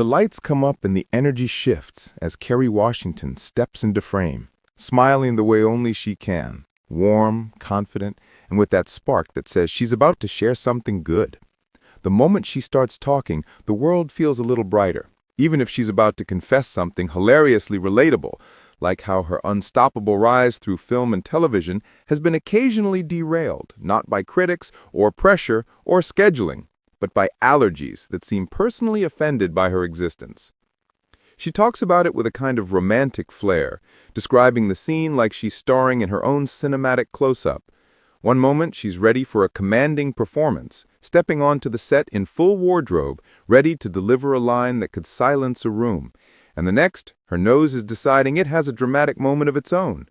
The lights come up and the energy shifts as Kerry Washington steps into frame, smiling the way only she can, warm, confident, and with that spark that says she's about to share something good. The moment she starts talking, the world feels a little brighter, even if she's about to confess something hilariously relatable, like how her unstoppable rise through film and television has been occasionally derailed, not by critics or pressure or scheduling, but by allergies that seem personally offended by her existence. She talks about it with a kind of romantic flair, describing the scene like she's starring in her own cinematic close-up. One moment, she's ready for a commanding performance, stepping onto the set in full wardrobe, ready to deliver a line that could silence a room. And the next, her nose is deciding it has a dramatic moment of its own.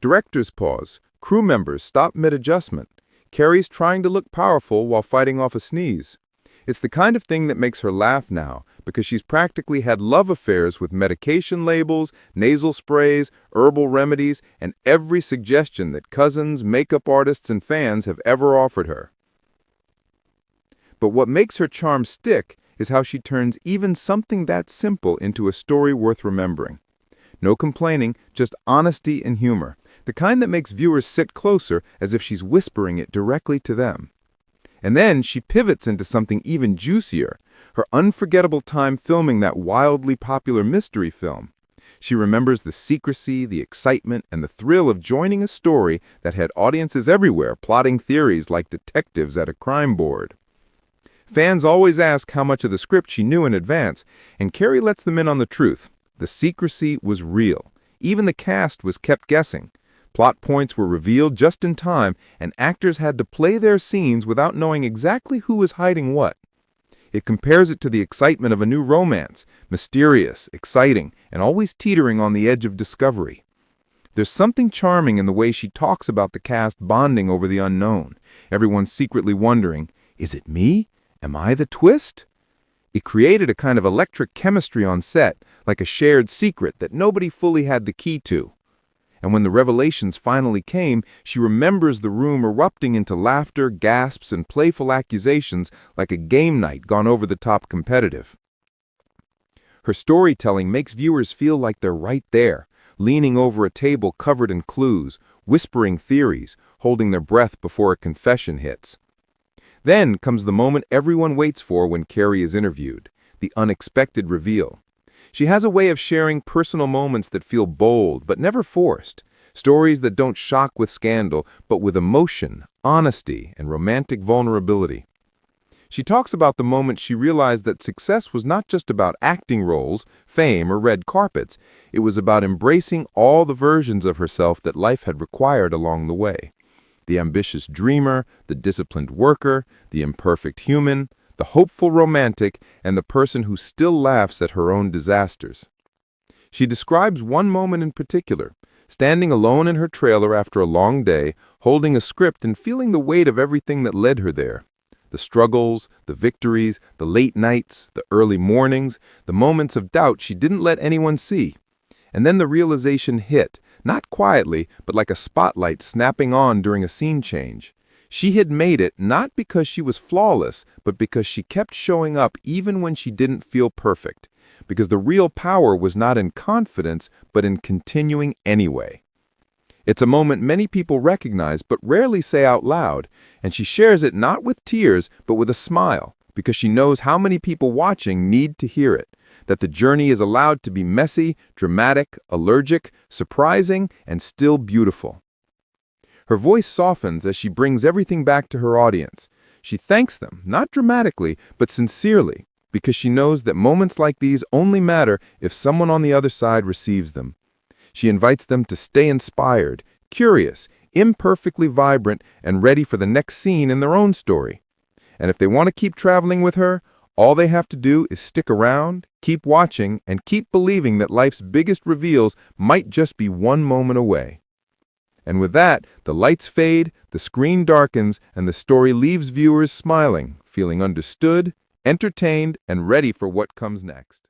Directors pause, crew members stop mid-adjustment. Kerry's trying to look powerful while fighting off a sneeze. It's the kind of thing that makes her laugh now, because she's practically had love affairs with medication labels, nasal sprays, herbal remedies, and every suggestion that cousins, makeup artists, and fans have ever offered her. But what makes her charm stick is how she turns even something that simple into a story worth remembering. No complaining, just honesty and humor, the kind that makes viewers sit closer as if she's whispering it directly to them. And then she pivots into something even juicier, her unforgettable time filming that wildly popular mystery film. She remembers the secrecy, the excitement, and the thrill of joining a story that had audiences everywhere plotting theories like detectives at a crime board. Fans always ask how much of the script she knew in advance, and Kerry lets them in on the truth. The secrecy was real. Even the cast was kept guessing. Plot points were revealed just in time, and actors had to play their scenes without knowing exactly who was hiding what. It compares it to the excitement of a new romance, mysterious, exciting, and always teetering on the edge of discovery. There's something charming in the way she talks about the cast bonding over the unknown, everyone secretly wondering, is it me? Am I the twist? It created a kind of electric chemistry on set, like a shared secret that nobody fully had the key to. And when the revelations finally came, she remembers the room erupting into laughter, gasps, and playful accusations like a game night gone over the top competitive. Her storytelling makes viewers feel like they're right there, leaning over a table covered in clues, whispering theories, holding their breath before a confession hits. Then comes the moment everyone waits for when Kerry is interviewed, the unexpected reveal. She has a way of sharing personal moments that feel bold but never forced, stories that don't shock with scandal but with emotion, honesty, and romantic vulnerability. She talks about the moment she realized that success was not just about acting roles, fame, or red carpets. It was about embracing all the versions of herself that life had required along the way. The ambitious dreamer, the disciplined worker, the imperfect human, the hopeful romantic, and the person who still laughs at her own disasters. She describes one moment in particular, standing alone in her trailer after a long day, holding a script and feeling the weight of everything that led her there. The struggles, the victories, the late nights, the early mornings, the moments of doubt she didn't let anyone see. And then the realization hit, not quietly, but like a spotlight snapping on during a scene change. She had made it not because she was flawless, but because she kept showing up even when she didn't feel perfect. Because the real power was not in confidence, but in continuing anyway. It's a moment many people recognize but rarely say out loud, and she shares it not with tears, but with a smile, because she knows how many people watching need to hear it. That the journey is allowed to be messy, dramatic, allergic, surprising, and still beautiful. Her voice softens as she brings everything back to her audience. She thanks them, not dramatically, but sincerely, because she knows that moments like these only matter if someone on the other side receives them. She invites them to stay inspired, curious, imperfectly vibrant, and ready for the next scene in their own story. And if they want to keep traveling with her, all they have to do is stick around, keep watching, and keep believing that life's biggest reveals might just be one moment away. And with that, the lights fade, the screen darkens, and the story leaves viewers smiling, feeling understood, entertained, and ready for what comes next.